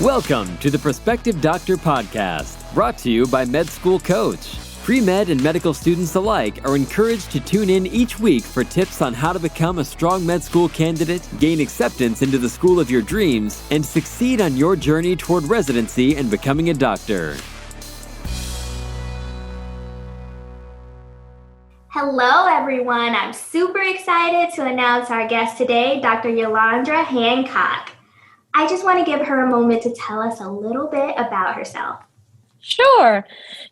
Welcome to the Prospective Doctor Podcast, brought to you by Med School Coach. Pre-med and medical students alike are encouraged to tune in each week for tips on how to become a strong med school candidate, gain acceptance into the school of your dreams, and succeed on your journey toward residency and becoming a doctor. Hello, everyone. I'm super excited to announce our guest today, Dr. Yolandra Hancock. I just want to give her a moment to tell us a little bit about herself. Sure.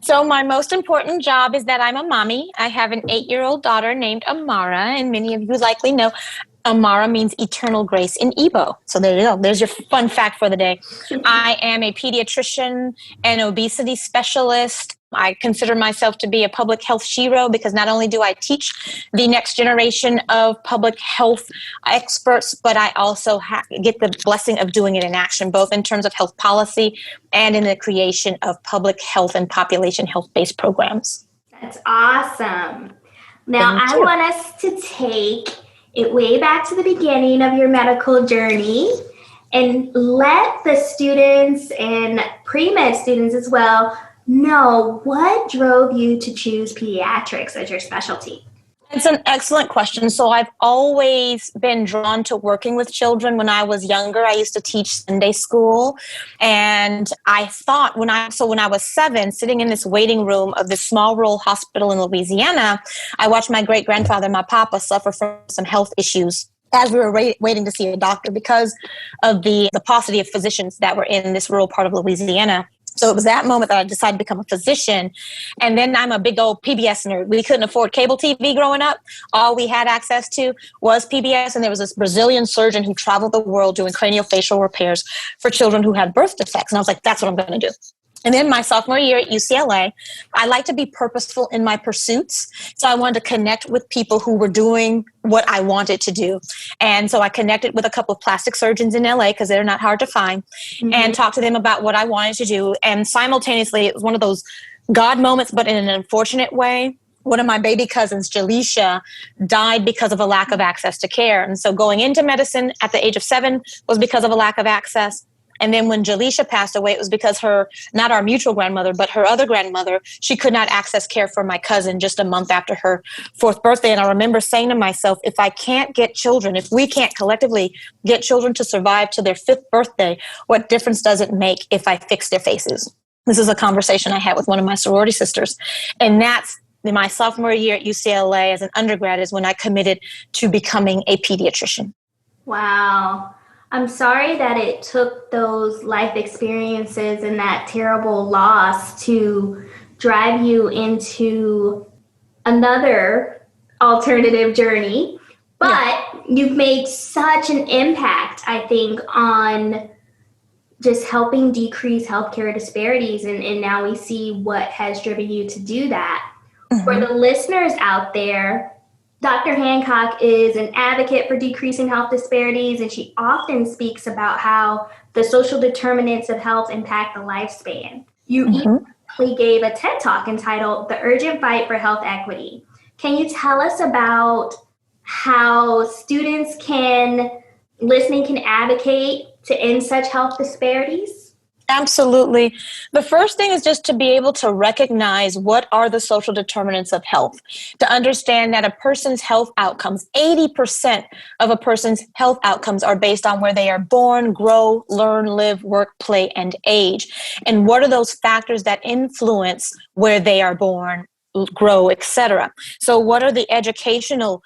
So my most important job is that I'm a mommy. I have an 8-year-old daughter named Amara, and many of you likely know Amara means eternal grace in Igbo. So there you go. There's your fun fact for the day. I am a pediatrician and obesity specialist. I consider myself to be a public health shero because not only do I teach the next generation of public health experts, but I also get the blessing of doing it in action, both in terms of health policy and in the creation of public health and population health-based programs. That's awesome. Now, I want us to take it way back to the beginning of your medical journey and let the students and pre-med students as well know what drove you to choose pediatrics as your specialty. It's an excellent question. So I've always been drawn to working with children. When I was younger, I used to teach Sunday school. And I thought when I was 7, sitting in this waiting room of this small rural hospital in Louisiana, I watched my great-grandfather, my papa, suffer from some health issues as we were waiting to see a doctor because of the paucity of physicians that were in this rural part of Louisiana. So it was that moment that I decided to become a physician. And then I'm a big old PBS nerd. We couldn't afford cable TV growing up. All we had access to was PBS. And there was this Brazilian surgeon who traveled the world doing craniofacial repairs for children who had birth defects. And I was like, that's what I'm going to do. And then my sophomore year at UCLA, I like to be purposeful in my pursuits. So I wanted to connect with people who were doing what I wanted to do. And so I connected with a couple of plastic surgeons in LA because they're not hard to find, and talked to them about what I wanted to do. And simultaneously, it was one of those God moments, but in an unfortunate way. One of my baby cousins, Jaleisha, died because of a lack of access to care. And so going into medicine at the age of 7 was because of a lack of access. And then when Jaleisha passed away, it was because not our mutual grandmother, but her other grandmother, she could not access care for my cousin just a month after her 4th birthday. And I remember saying to myself, if we can't collectively get children to survive to their 5th birthday, what difference does it make if I fix their faces? This is a conversation I had with one of my sorority sisters. And that's in my sophomore year at UCLA as an undergrad is when I committed to becoming a pediatrician. Wow. I'm sorry that it took those life experiences and that terrible loss to drive you into another alternative journey. But you've made such an impact, I think, on just helping decrease healthcare disparities. And now we see what has driven you to do that. For the listeners out there, Dr. Hancock is an advocate for decreasing health disparities, and she often speaks about how the social determinants of health impact the lifespan. You recently gave a TED Talk entitled The Urgent Fight for Health Equity. Can you tell us about how students can advocate to end such health disparities? Absolutely. The first thing is just to be able to recognize what are the social determinants of health, to understand that a person's health outcomes, 80% of a person's health outcomes are based on where they are born, grow, learn, live, work, play, and age. And what are those factors that influence where they are born, grow, etc. So what are the educational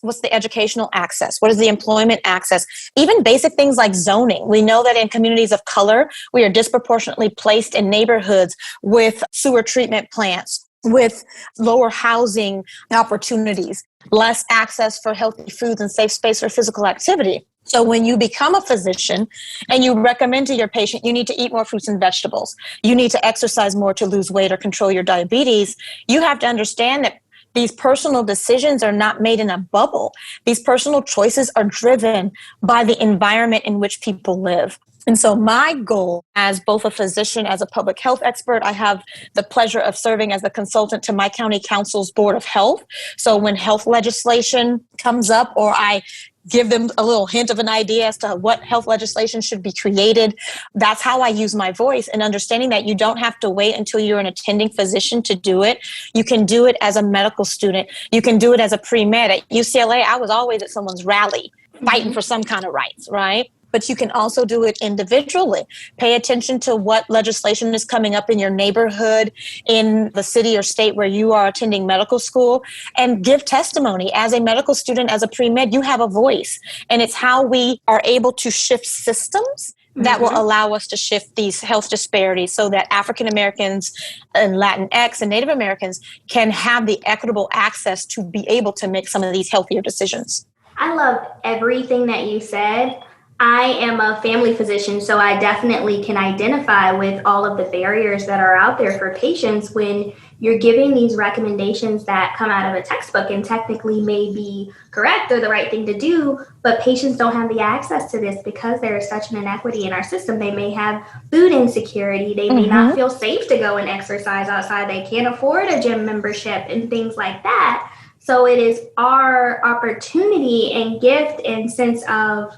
what's the educational access? What is the employment access? Even basic things like zoning. We know that in communities of color, we are disproportionately placed in neighborhoods with sewer treatment plants, with lower housing opportunities, less access for healthy foods and safe space for physical activity. So when you become a physician and you recommend to your patient, you need to eat more fruits and vegetables, you need to exercise more to lose weight or control your diabetes, you have to understand that these personal decisions are not made in a bubble. These personal choices are driven by the environment in which people live. And so my goal as both a physician, as a public health expert, I have the pleasure of serving as a consultant to my county council's Board of Health. So when health legislation comes up or I give them a little hint of an idea as to what health legislation should be created. That's how I use my voice, and understanding that you don't have to wait until you're an attending physician to do it. You can do it as a medical student. You can do it as a pre-med. At UCLA, I was always at someone's rally fighting for some kind of rights, right? But you can also do it individually. Pay attention to what legislation is coming up in your neighborhood, in the city or state where you are attending medical school, and give testimony. As a medical student, as a pre-med, you have a voice. And it's how we are able to shift systems that will allow us to shift these health disparities so that African Americans and Latinx and Native Americans can have the equitable access to be able to make some of these healthier decisions. I love everything that you said. I am a family physician, so I definitely can identify with all of the barriers that are out there for patients when you're giving these recommendations that come out of a textbook and technically may be correct or the right thing to do, but patients don't have the access to this because there is such an inequity in our system. They may have food insecurity. They may not feel safe to go and exercise outside. They can't afford a gym membership and things like that. So it is our opportunity and gift and sense of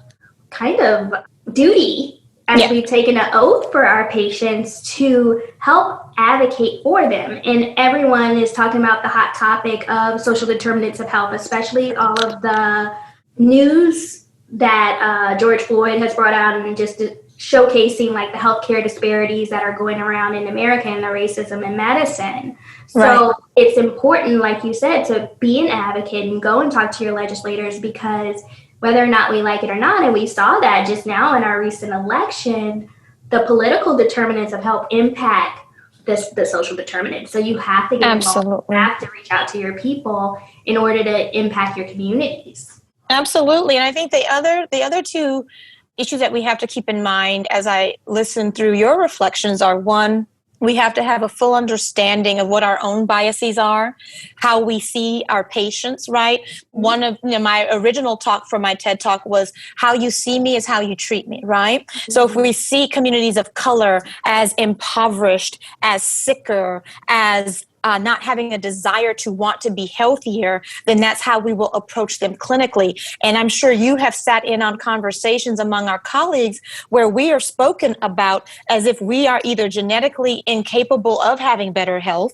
kind of duty as we've taken an oath for our patients to help advocate for them. And everyone is talking about the hot topic of social determinants of health, especially all of the news that George Floyd has brought out and just showcasing like the healthcare disparities that are going around in America and the racism in medicine. So it's important, like you said, to be an advocate and go and talk to your legislators, because whether or not we like it or not, and we saw that just now in our recent election, the political determinants of health impact the social determinants. So you have to get involved, you have to reach out to your people in order to impact your communities. Absolutely. And I think the other two issues that we have to keep in mind as I listen through your reflections are, one, we have to have a full understanding of what our own biases are, how we see our patients, right? One of my original talk from my TED Talk was how you see me is how you treat me, right? So if we see communities of color as impoverished, as sicker, as not having a desire to want to be healthier, then that's how we will approach them clinically. And I'm sure you have sat in on conversations among our colleagues where we are spoken about as if we are either genetically incapable of having better health,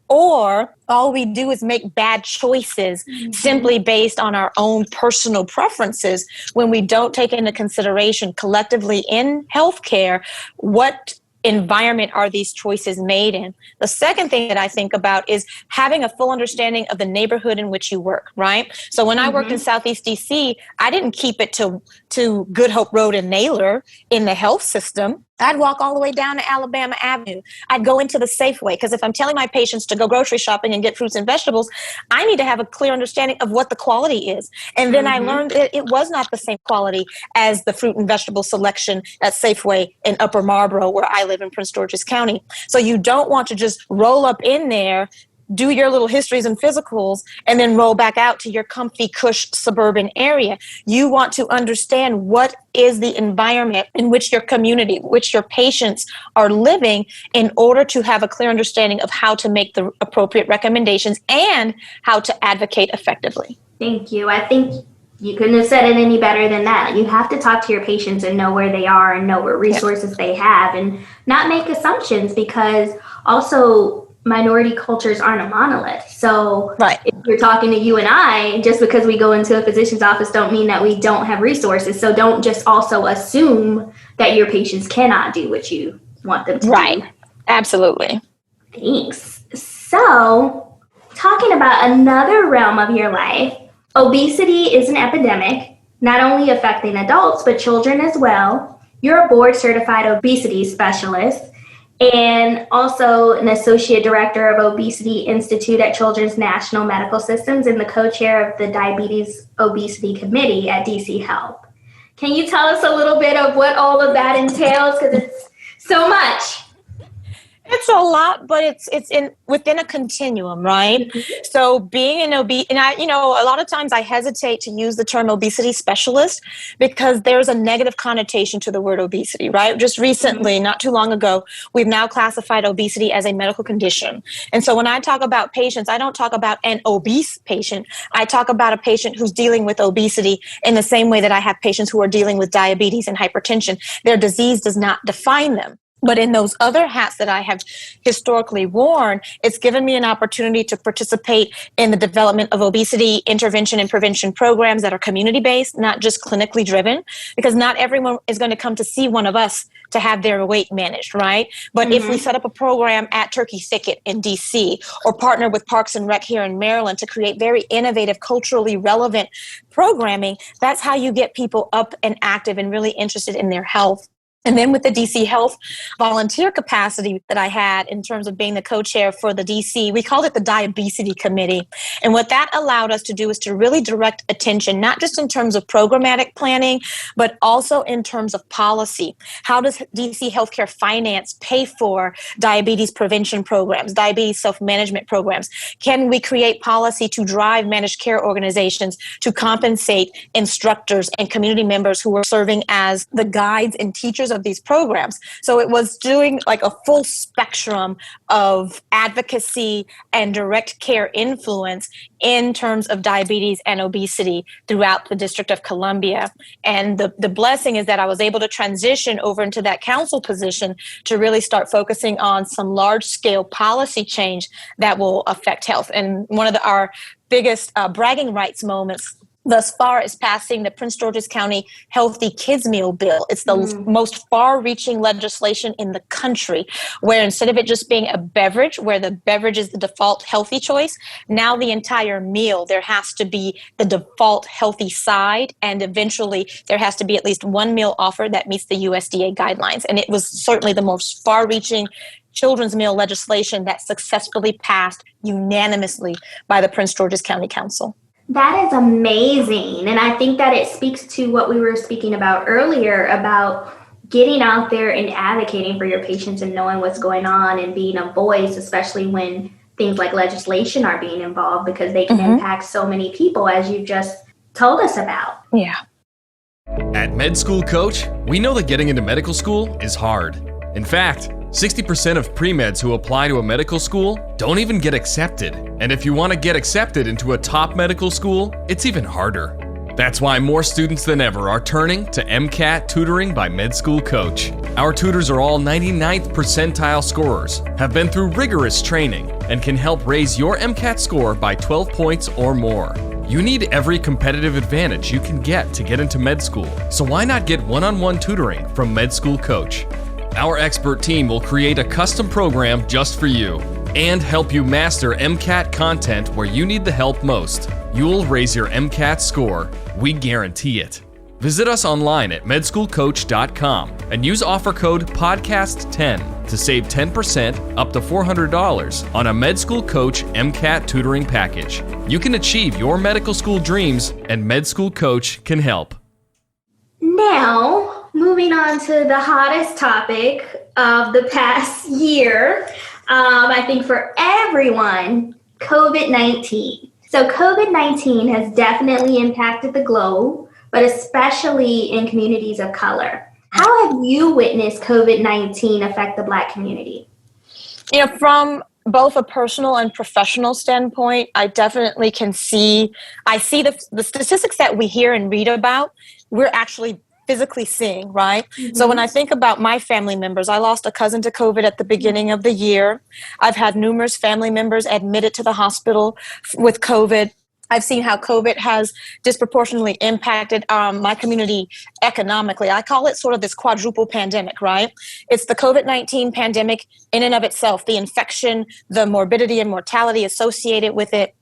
or all we do is make bad choices simply based on our own personal preferences, when we don't take into consideration collectively in healthcare what environment are these choices made in. The second thing that I think about is having a full understanding of the neighborhood in which you work, right? So when I worked in Southeast DC, I didn't keep it to Good Hope Road and Naylor in the health system. I'd walk all the way down to Alabama Avenue. I'd go into the Safeway, because if I'm telling my patients to go grocery shopping and get fruits and vegetables, I need to have a clear understanding of what the quality is. And then I learned that it was not the same quality as the fruit and vegetable selection at Safeway in Upper Marlboro, where I live in Prince George's County. So you don't want to just roll up in there, do your little histories and physicals, and then roll back out to your comfy, cush suburban area. You want to understand what is the environment in which your community, which your patients are living, in order to have a clear understanding of how to make the appropriate recommendations and how to advocate effectively. Thank you. I think you couldn't have said it any better than that. You have to talk to your patients and know where they are and know what resources they have, and not make assumptions, because also minority cultures aren't a monolith. So if you're talking to you and I, just because we go into a physician's office don't mean that we don't have resources. So don't just also assume that your patients cannot do what you want them to do. Absolutely. Thanks. So talking about another realm of your life, obesity is an epidemic, not only affecting adults, but children as well. You're a board certified obesity specialist, and also an associate director of Obesity Institute at Children's National Medical Systems and the co-chair of the Diabetes Obesity Committee at DC Health. Can you tell us a little bit of what all of that entails? Because it's so much. It's a lot, but it's within a continuum, right? So being an obese, and a lot of times I hesitate to use the term obesity specialist because there's a negative connotation to the word obesity, right? Just recently, not too long ago, we've now classified obesity as a medical condition. And so when I talk about patients, I don't talk about an obese patient. I talk about a patient who's dealing with obesity in the same way that I have patients who are dealing with diabetes and hypertension. Their disease does not define them. But in those other hats that I have historically worn, it's given me an opportunity to participate in the development of obesity intervention and prevention programs that are community-based, not just clinically driven, because not everyone is going to come to see one of us to have their weight managed, right? But if we set up a program at Turkey Thicket in DC or partner with Parks and Rec here in Maryland to create very innovative, culturally relevant programming, that's how you get people up and active and really interested in their health. And then with the DC Health volunteer capacity that I had in terms of being the co-chair for the DC, we called it the Diabesity Committee. And what that allowed us to do is to really direct attention, not just in terms of programmatic planning, but also in terms of policy. How does DC Healthcare Finance pay for diabetes prevention programs, diabetes self-management programs? Can we create policy to drive managed care organizations to compensate instructors and community members who are serving as the guides and teachers of these programs? So it was doing like a full spectrum of advocacy and direct care influence in terms of diabetes and obesity throughout the District of Columbia. And the blessing is that I was able to transition over into that council position to really start focusing on some large-scale policy change that will affect health. And one of our biggest bragging rights moments thus far is passing the Prince George's County Healthy Kids Meal Bill. It's the most far-reaching legislation in the country, where instead of it just being a beverage, where the beverage is the default healthy choice, now the entire meal, there has to be the default healthy side, and eventually there has to be at least one meal offer that meets the USDA guidelines. And it was certainly the most far-reaching children's meal legislation that successfully passed unanimously by the Prince George's County Council. That is amazing. And I think that it speaks to what we were speaking about earlier about getting out there and advocating for your patients and knowing what's going on and being a voice, especially when things like legislation are being involved, because they can impact so many people, as you just told us about. Yeah. At Med School Coach, we know that getting into medical school is hard. In fact, 60% of pre-meds who apply to a medical school don't even get accepted. And if you want to get accepted into a top medical school, it's even harder. That's why more students than ever are turning to MCAT tutoring by Med School Coach. Our tutors are all 99th percentile scorers, have been through rigorous training, and can help raise your MCAT score by 12 points or more. You need every competitive advantage you can get to get into med school, so why not get one-on-one tutoring from Med School Coach? Our expert team will create a custom program just for you and help you master MCAT content where you need the help most. You'll raise your MCAT score. We guarantee it. Visit us online at medschoolcoach.com and use offer code PODCAST10 to save 10% up to $400 on a Med School Coach MCAT tutoring package. You can achieve your medical school dreams, and Med School Coach can help. Now, moving on to the hottest topic of the past year, I think for everyone, COVID-19. So COVID-19 has definitely impacted the globe, but especially in communities of color. How have you witnessed COVID-19 affect the Black community? From both a personal and professional standpoint, I definitely I see the statistics that we hear and read about, we're actually physically seeing, right? So when I think about my family members, I lost a cousin to COVID at the beginning of the year. I've had numerous family members admitted to the hospital with COVID. I've seen how COVID has disproportionately impacted my community economically. I call it sort of this quadruple pandemic, right? It's the COVID-19 pandemic in and of itself, the infection, the morbidity and mortality associated with it.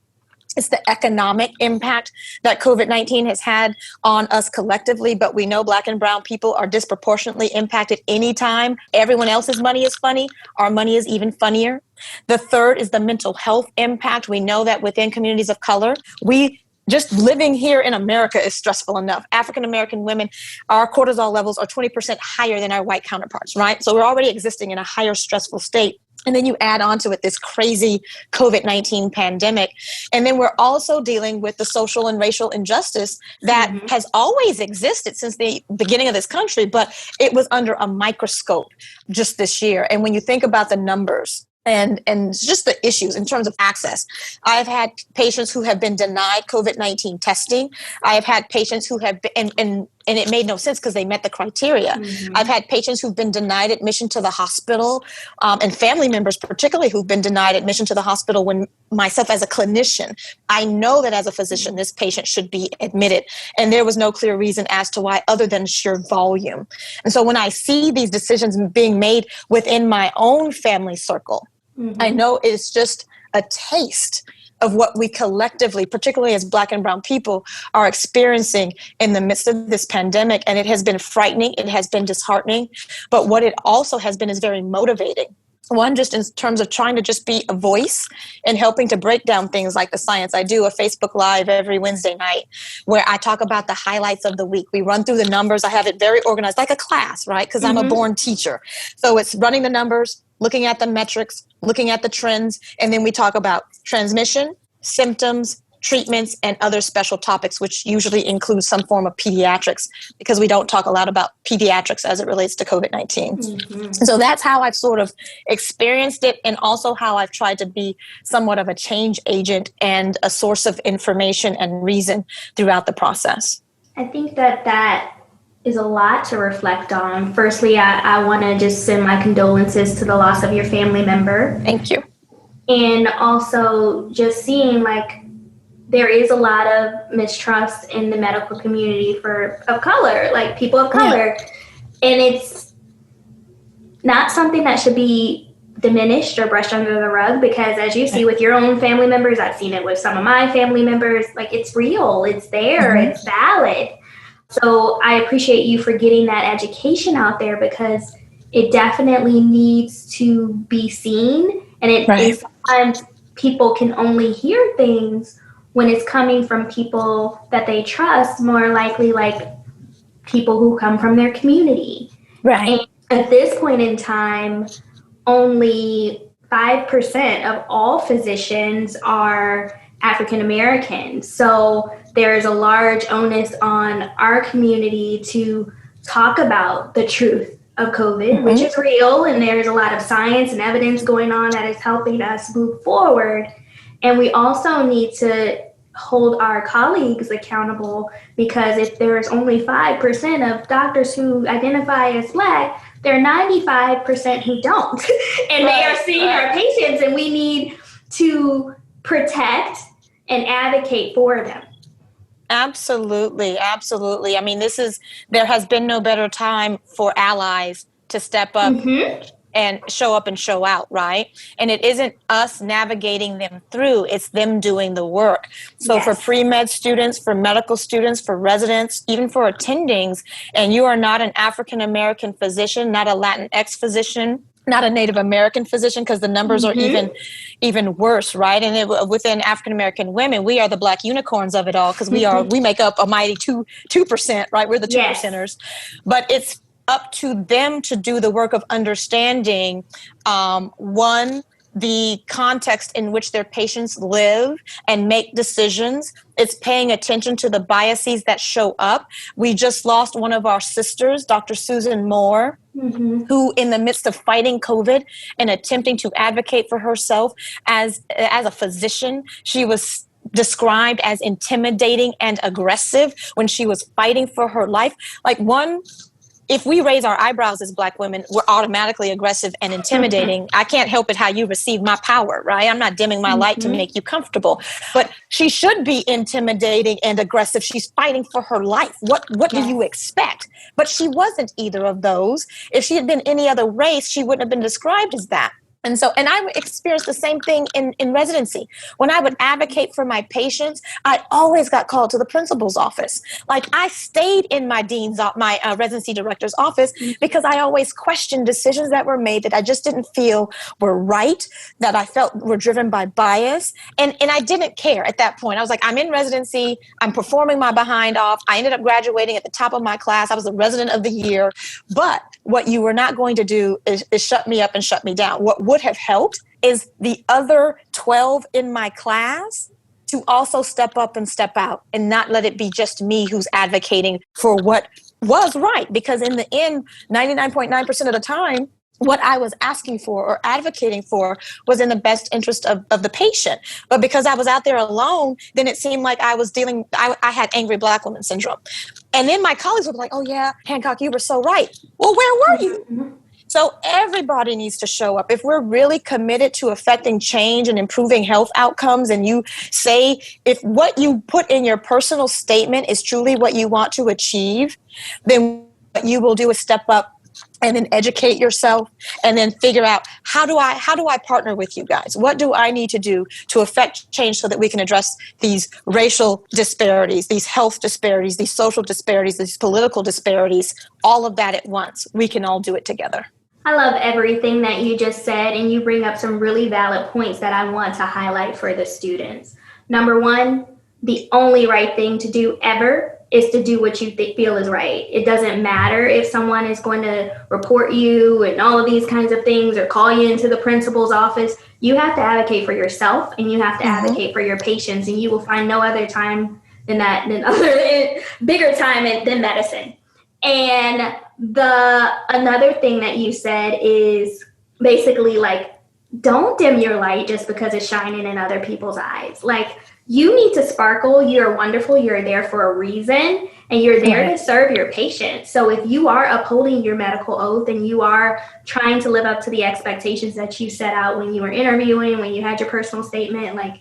It's the economic impact that COVID-19 has had on us collectively, but we know Black and brown people are disproportionately impacted anytime everyone else's money is funny. Our money is even funnier. The third is the mental health impact. We know that within communities of color, we just living here in America is stressful enough. African American women, our cortisol levels are 20% higher than our white counterparts, right? So we're already existing in a higher stressful state. And then you add on to it this crazy COVID-19 pandemic. And then we're also dealing with the social and racial injustice that has always existed since the beginning of this country, but it was under a microscope just this year. And when you think about the numbers, and just the issues in terms of access. I've had patients who have been denied COVID-19 testing. I have had patients who have been, and it made no sense because they met the criteria. I've had patients who've been denied admission to the hospital, and family members particularly who've been denied admission to the hospital when myself as a clinician, I know that as a physician, this patient should be admitted. And there was no clear reason as to why other than sheer volume. And so when I see these decisions being made within my own family circle, I know it's just a taste of what we collectively, particularly as Black and Brown people, are experiencing in the midst of this pandemic. And it has been frightening. It has been disheartening. But what it also has been is very motivating. One, just in terms of trying to just be a voice and helping to break down things like the science. I do a Facebook Live every Wednesday night where I talk about the highlights of the week. We run through the numbers. I have it very organized, like a class, right? Because I'm a born teacher. So it's running the numbers, looking at the metrics, looking at the trends, and then we talk about transmission, symptoms, treatments, and other special topics, which usually include some form of pediatrics, because we don't talk a lot about pediatrics as it relates to COVID-19. So that's how I've sort of experienced it, and also how I've tried to be somewhat of a change agent and a source of information and reason throughout the process. I think that is a lot to reflect on. Firstly, I want to just send my condolences to the loss of your family member. Thank you. And also just seeing like there is a lot of mistrust in the medical community of color, like people of color. And it's not something that should be diminished or brushed under the rug, because as you see with your own family members, I've seen it with some of my family members, like it's real, it's there, it's valid. So I appreciate you for getting that education out there, because it definitely needs to be seen. And it sometimes people can only hear things when it's coming from people that they trust, more likely like people who come from their community. Right. And at this point in time, only 5% of all physicians are African Americans. So there's a large onus on our community to talk about the truth of COVID, which is real, and there's a lot of science and evidence going on that is helping us move forward. And we also need to hold our colleagues accountable, because if there's only 5% of doctors who identify as Black, there are 95% who don't. And they are seeing our patients, and we need to protect and advocate for them. Absolutely. Absolutely. I mean, there has been no better time for allies to step up and show up and show out, right? And it isn't us navigating them through, it's them doing the work. So for pre-med students, for medical students, for residents, even for attendings, and you are not an African-American physician, not a Latinx physician, not a Native American physician, because the numbers are even worse, right? And within African-American women, we are the Black unicorns of it all, because we make up a mighty 2%, right? We're the 2%ers. But it's up to them to do the work of understanding, one, the context in which their patients live and make decisions. It's paying attention to the biases that show up. We just lost one of our sisters, Dr. Susan Moore, who in the midst of fighting COVID and attempting to advocate for herself as a physician, she was described as intimidating and aggressive when she was fighting for her life. If we raise our eyebrows as Black women, we're automatically aggressive and intimidating. I can't help it how you receive my power, right? I'm not dimming my light to make you comfortable. But she should be intimidating and aggressive. She's fighting for her life. What do you expect? But she wasn't either of those. If she had been any other race, she wouldn't have been described as that. And I experienced the same thing in residency. When I would advocate for my patients, I always got called to the principal's office. Like, I stayed in my residency director's office because I always questioned decisions that were made that I just didn't feel were right, that I felt were driven by bias. And I didn't care at that point. I was like, I'm in residency. I'm performing my behind off. I ended up graduating at the top of my class. I was the resident of the year. But what you were not going to do is shut me up and shut me down. What would have helped is the other 12 in my class to also step up and step out and not let it be just me who's advocating for what was right. Because in the end, 99.9% of the time, what I was asking for or advocating for was in the best interest of the patient. But because I was out there alone, then it seemed like I had angry Black woman syndrome. And then my colleagues would be like, oh yeah, Hancock, you were so right. Well, where were you? So everybody needs to show up. If we're really committed to affecting change and improving health outcomes, and you say, if what you put in your personal statement is truly what you want to achieve, then what you will do is step up and then educate yourself and then figure out how do I partner with you guys? What do I need to do to affect change so that we can address these racial disparities, these health disparities, these social disparities, these political disparities, all of that at once. We can all do it together. I love everything that you just said, and you bring up some really valid points that I want to highlight for the students. Number one, the only right thing to do ever is to do what you feel is right. It doesn't matter if someone is going to report you and all of these kinds of things or call you into the principal's office. You have to advocate for yourself, and you have to advocate for your patients, and you will find no other time than bigger time than medicine. And another thing that you said is basically like, don't dim your light just because it's shining in other people's eyes. Like, you need to sparkle. You're wonderful. You're there for a reason, and you're there to serve your patient. So if you are upholding your medical oath and you are trying to live up to the expectations that you set out when you were interviewing, when you had your personal statement, like,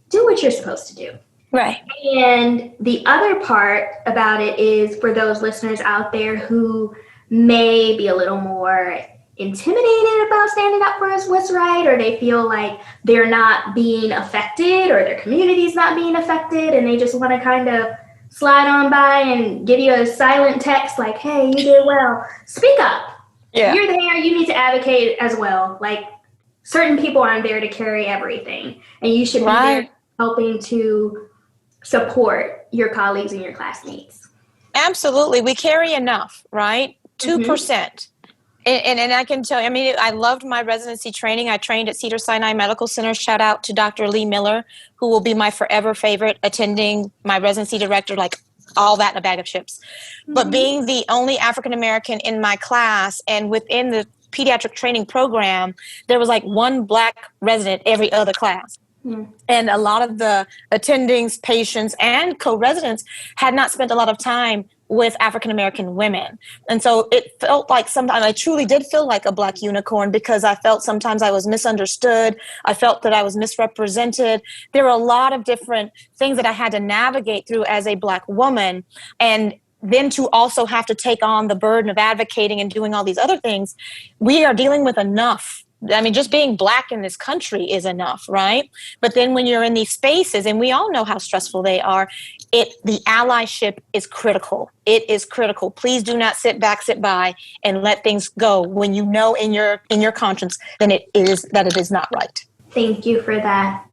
do what you're supposed to do. Right. And the other part about it is for those listeners out there who may be a little more intimidated about standing up for what's right, or they feel like they're not being affected or their community's not being affected, and they just want to kind of slide on by and give you a silent text like, hey, you did well. Speak up. Yeah. You're there. You need to advocate as well. Like, certain people aren't there to carry everything, and you should be there helping to support your colleagues and your classmates. Absolutely. We carry enough, right? 2%. And I can tell you, I mean, I loved my residency training. I trained at Cedars-Sinai Medical Center. Shout out to Dr. Lee Miller, who will be my forever favorite, attending my residency director, like all that in a bag of chips. But being the only African-American in my class, and within the pediatric training program, there was like one Black resident every other class. And a lot of the attendings, patients, and co-residents had not spent a lot of time with African-American women. And so it felt like sometimes I truly did feel like a Black unicorn, because I felt sometimes I was misunderstood. I felt that I was misrepresented. There were a lot of different things that I had to navigate through as a Black woman. And then to also have to take on the burden of advocating and doing all these other things, we are dealing with enough. I mean, just being Black in this country is enough, right? But then when you're in these spaces, and we all know how stressful they are, the allyship is critical. It is critical. Please do not sit by, and let things go when you know in your conscience that it is not right. Thank you for that.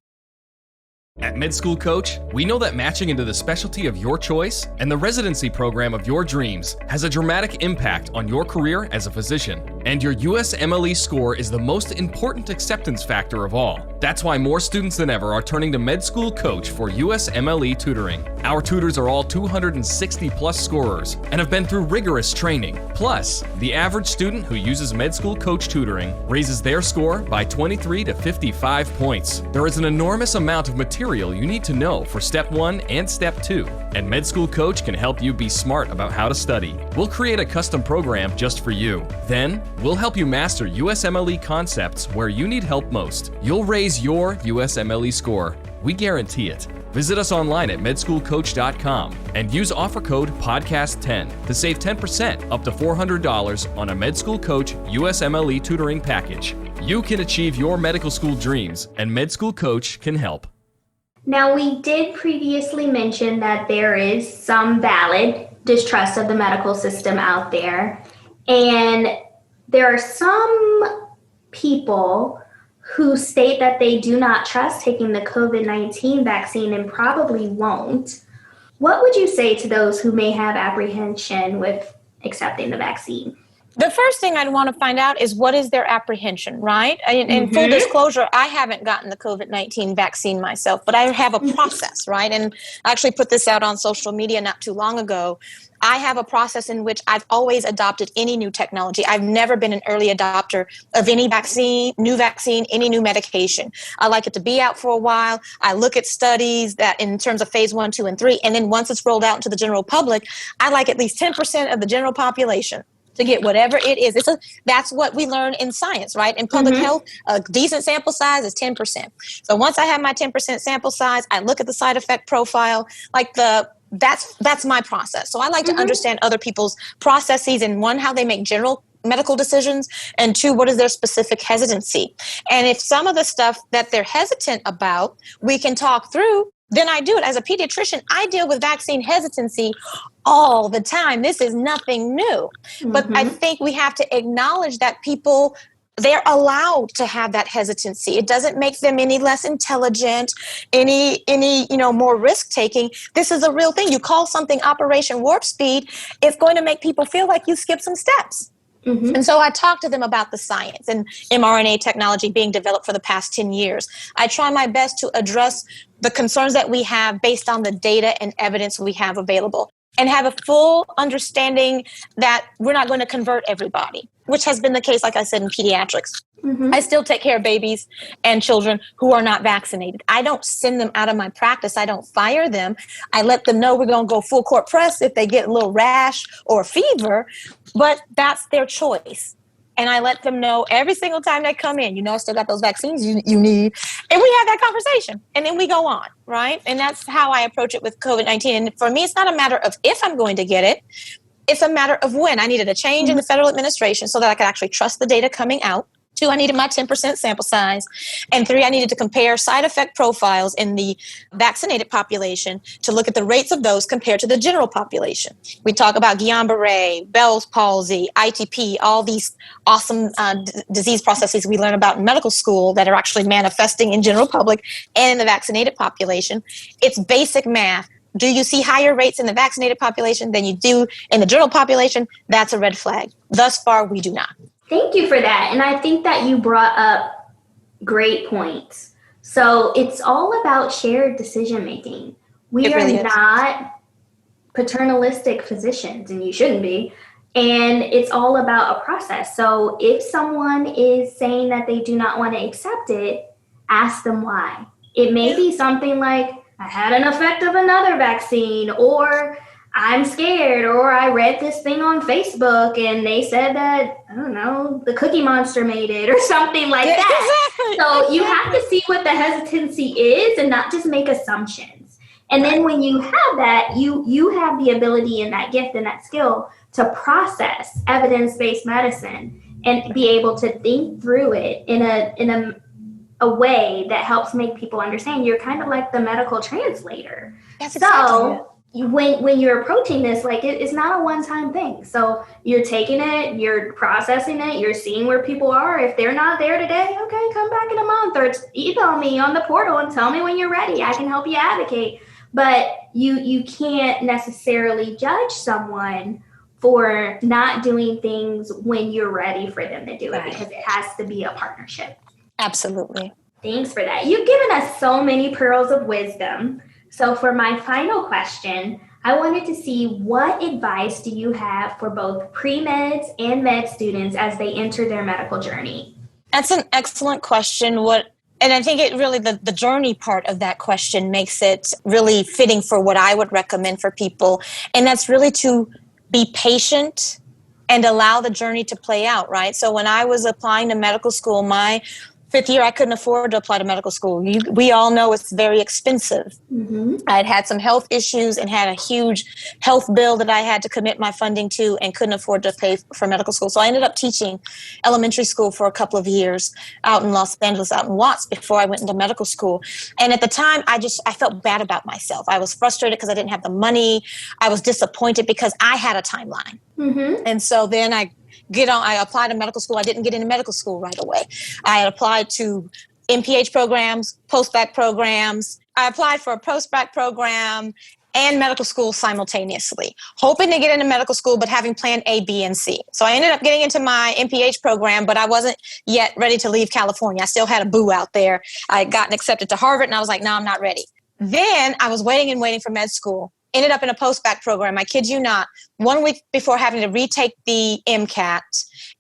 At Med School Coach, we know that matching into the specialty of your choice and the residency program of your dreams has a dramatic impact on your career as a physician. And your USMLE score is the most important acceptance factor of all. That's why more students than ever are turning to Med School Coach for USMLE tutoring. Our tutors are all 260 plus scorers and have been through rigorous training. Plus, the average student who uses Med School Coach tutoring raises their score by 23 to 55 points. There is an enormous amount of material you need to know for Step 1 and Step 2, and Med School Coach can help you be smart about how to study. We'll create a custom program just for you. Then, we'll help you master USMLE concepts where you need help most. You'll raise your USMLE score. We guarantee it. Visit us online at medschoolcoach.com and use offer code PODCAST10 to save 10% up to $400 on a Med School Coach USMLE tutoring package. You can achieve your medical school dreams, and Med School Coach can help. Now, we did previously mention that there is some valid distrust of the medical system out there. And there are some people who state that they do not trust taking the COVID-19 vaccine and probably won't. What would you say to those who may have apprehension with accepting the vaccine? The first thing I'd want to find out is what is their apprehension, right? In full disclosure, I haven't gotten the COVID-19 vaccine myself, but I have a process, right? And I actually put this out on social media not too long ago. I have a process in which I've always adopted any new technology. I've never been an early adopter of any vaccine, any new medication. I like it to be out for a while. I look at studies that in terms of phase 1, 2, and 3, and then once it's rolled out into the general public, I like at least 10% of the general population to get whatever it is. That's what we learn in science, right? In public health, a decent sample size is 10%. So once I have my 10% sample size, I look at the side effect profile, that's my process. So I like to understand other people's processes, and one, how they make general medical decisions, and two, what is their specific hesitancy. And if some of the stuff that they're hesitant about, we can talk through, then I do it. As a pediatrician, I deal with vaccine hesitancy all the time. This is nothing new. But I think we have to acknowledge that people, they're allowed to have that hesitancy. It doesn't make them any less intelligent, any more risk-taking. This is a real thing. You call something Operation Warp Speed, it's going to make people feel like you skipped some steps. And so I talk to them about the science and mRNA technology being developed for the past 10 years. I try my best to address the concerns that we have based on the data and evidence we have available, and have a full understanding that we're not going to convert everybody, which has been the case, like I said, in pediatrics. I still take care of babies and children who are not vaccinated. I don't send them out of my practice. I don't fire them. I let them know we're going to go full court press if they get a little rash or fever, but that's their choice. And I let them know every single time they come in, I still got those vaccines you need. And we have that conversation, and then we go on, right? And that's how I approach it with COVID-19. And for me, it's not a matter of if I'm going to get it. It's a matter of when. I needed a change in the federal administration so that I could actually trust the data coming out. 2, I needed my 10% sample size. And 3, I needed to compare side effect profiles in the vaccinated population to look at the rates of those compared to the general population. We talk about Guillain-Barré, Bell's palsy, ITP, all these awesome disease processes we learn about in medical school that are actually manifesting in general public and in the vaccinated population. It's basic math. Do you see higher rates in the vaccinated population than you do in the general population? That's a red flag. Thus far, we do not. Thank you for that. And I think that you brought up great points. So it's all about shared decision making. We are not paternalistic physicians, and you shouldn't be. And it's all about a process. So if someone is saying that they do not want to accept it, ask them why. It may be something like, I had an effect of another vaccine, or I'm scared, or I read this thing on Facebook and they said that, I don't know, the Cookie Monster made it or something like that. Exactly. So you have to see what the hesitancy is and not just make assumptions. And then when you have that, you have the ability and that gift and that skill to process evidence-based medicine and be able to think through it in a way that helps make people understand. You're kind of like the medical translator. That's exactly it. When you're approaching this, it's not a one-time thing. So you're taking it, you're processing it, you're seeing where people are. If they're not there today, okay, come back in a month, or email me on the portal and tell me when you're ready. I can help you advocate. But you can't necessarily judge someone for not doing things when you're ready for them to do it, because it has to be a partnership. Absolutely. Thanks for that. You've given us so many pearls of wisdom. So for my final question, I wanted to see, what advice do you have for both pre-meds and med students as they enter their medical journey? That's an excellent question. And I think it really, the journey part of that question makes it really fitting for what I would recommend for people. And that's really to be patient and allow the journey to play out, right? So when I was applying to medical school, my fifth year, I couldn't afford to apply to medical school. We all know it's very expensive. Mm-hmm. I had some health issues and had a huge health bill that I had to commit my funding to and couldn't afford to pay for medical school. So I ended up teaching elementary school for a couple of years out in Los Angeles, out in Watts, before I went into medical school. And at the time, I felt bad about myself. I was frustrated because I didn't have the money. I was disappointed because I had a timeline. Mm-hmm. And so then I applied to medical school. I didn't get into medical school right away. I had applied to MPH programs, post-bac programs. I applied for a post-bac program and medical school simultaneously, hoping to get into medical school, but having plan A, B, and C. So I ended up getting into my MPH program, but I wasn't yet ready to leave California. I still had a boo out there. I had gotten accepted to Harvard, and I was like, no, I'm not ready. Then I was waiting for med school. Ended up in a post-bac program. I kid you not. 1 week before having to retake the MCAT,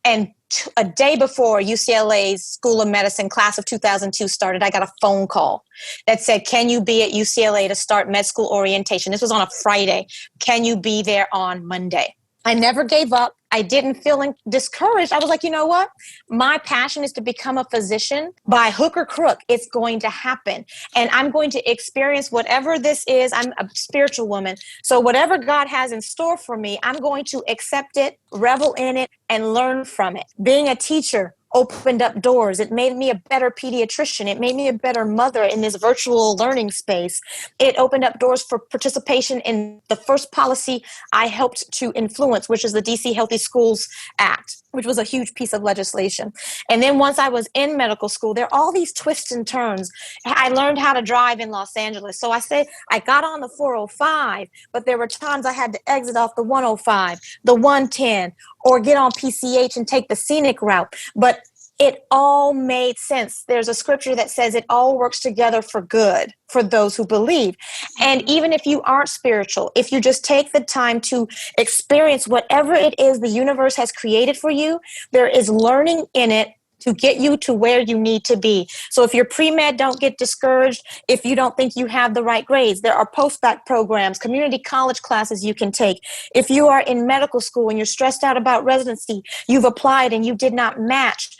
and a day before UCLA's School of Medicine class of 2002 started, I got a phone call that said, can you be at UCLA to start med school orientation? This was on a Friday. Can you be there on Monday? I never gave up. I didn't feel discouraged. I was like, you know what? My passion is to become a physician. By hook or crook, it's going to happen. And I'm going to experience whatever this is. I'm a spiritual woman. So whatever God has in store for me, I'm going to accept it, revel in it, and learn from it. Being a teacher opened up doors. It made me a better pediatrician. It made me a better mother in this virtual learning space. It opened up doors for participation in the first policy I helped to influence, which is the DC Healthy Schools Act, which was a huge piece of legislation. And then once I was in medical school, there are all these twists and turns. I learned how to drive in Los Angeles. So I got on the 405, but there were times I had to exit off the 105, the 110, or get on PCH and take the scenic route. But it all made sense. There's a scripture that says it all works together for good for those who believe. And even if you aren't spiritual, if you just take the time to experience whatever it is the universe has created for you, there is learning in it to get you to where you need to be. So if you're pre-med, don't get discouraged. If you don't think you have the right grades, there are post-bac programs, community college classes you can take. If you are in medical school and you're stressed out about residency, you've applied and you did not match,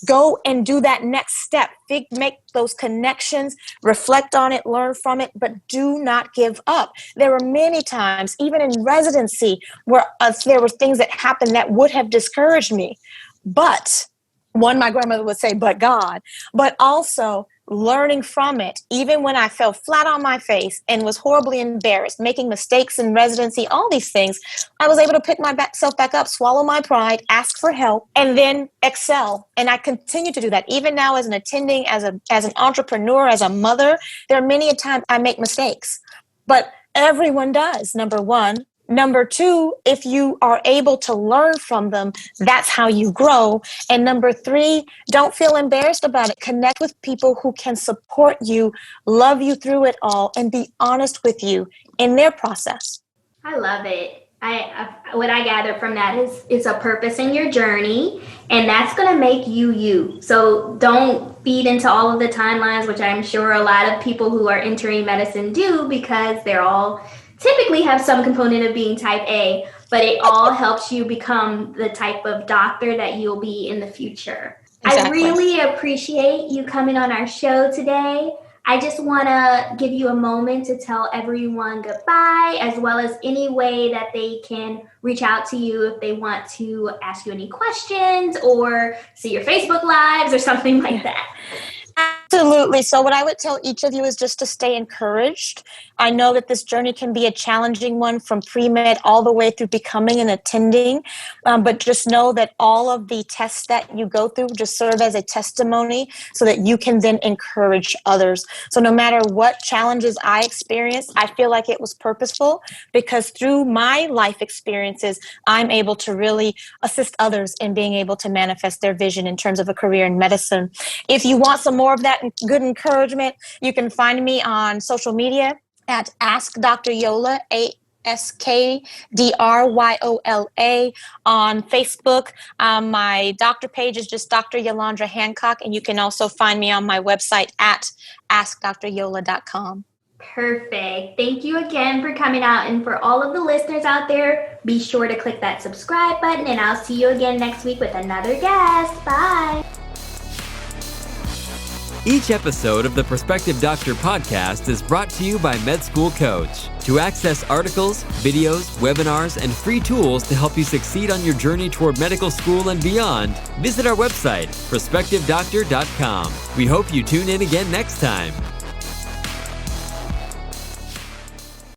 go and do that next step. Make those connections, reflect on it, learn from it, but do not give up. There were many times, even in residency, where there were things that happened that would have discouraged me. But one, my grandmother would say, but God, but also learning from it, even when I fell flat on my face and was horribly embarrassed, making mistakes in residency, all these things, I was able to pick myself back up, swallow my pride, ask for help, and then excel. And I continue to do that. Even now as an attending, as an entrepreneur, as a mother, there are many a time I make mistakes, but everyone does, number one. Number two, if you are able to learn from them, that's how you grow. And number three, don't feel embarrassed about it. Connect with people who can support you, love you through it all, and be honest with you in their process. I love it. What I gather from that is it's a purpose in your journey, and that's going to make you you. So don't feed into all of the timelines, which I'm sure a lot of people who are entering medicine do, because they're all typically have some component of being type A, but it all helps you become the type of doctor that you'll be in the future. Exactly. I really appreciate you coming on our show today. I just want to give you a moment to tell everyone goodbye, as well as any way that they can reach out to you if they want to ask you any questions or see your Facebook Lives or something like that. Absolutely. So what I would tell each of you is just to stay encouraged. I know that this journey can be a challenging one from pre-med all the way through becoming and attending, but just know that all of the tests that you go through just serve as a testimony so that you can then encourage others. So no matter what challenges I experienced, I feel like it was purposeful, because through my life experiences, I'm able to really assist others in being able to manifest their vision in terms of a career in medicine. If you want some more of that good encouragement, you can find me on social media at Ask Dr. Yola, AskDrYola on Facebook. My doctor page is just Dr. Yolandra Hancock, and you can also find me on my website at AskDrYola.com. Perfect. Thank you again for coming out, and for all of the listeners out there, be sure to click that subscribe button, and I'll see you again next week with another guest. Bye. Each episode of the Prospective Doctor podcast is brought to you by Med School Coach. To access articles, videos, webinars, and free tools to help you succeed on your journey toward medical school and beyond, visit our website, prospectivedoctor.com. We hope you tune in again next time.